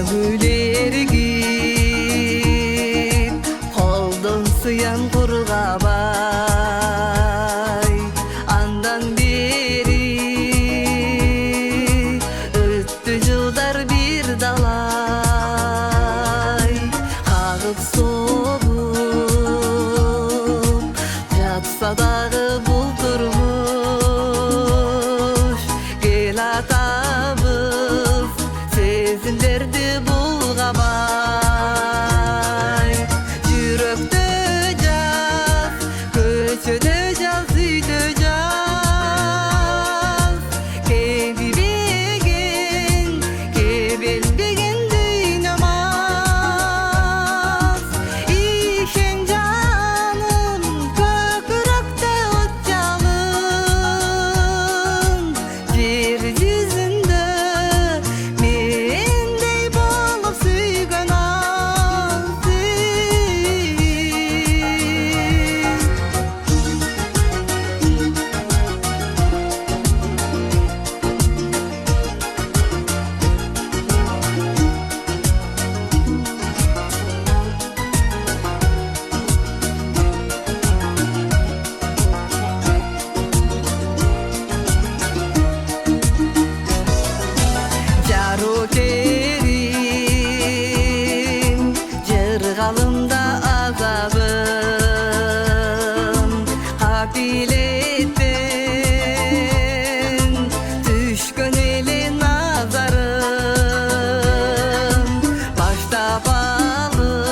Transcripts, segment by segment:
Көңүл эргип колдон сыян кургабай андан бери өттү жылдар бир далай кагып согуп жатса дагы бул турмуш кел атабыз сезимдерди булгабай жүрөктө жаз көчөдө жаз үйдө жаз кебилбеген дүйнөмаз ишен жаным көкүрөктө от жалын жер жүзүндө мендей болуп сүйгөн жару керим жыргалымда азабым капилеттен түшкөн эле назарым баштап алып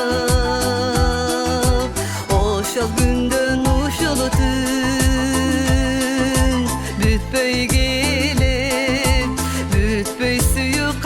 ошол күндөн ушул түн бүтпөй келип бүтпөй сүйүп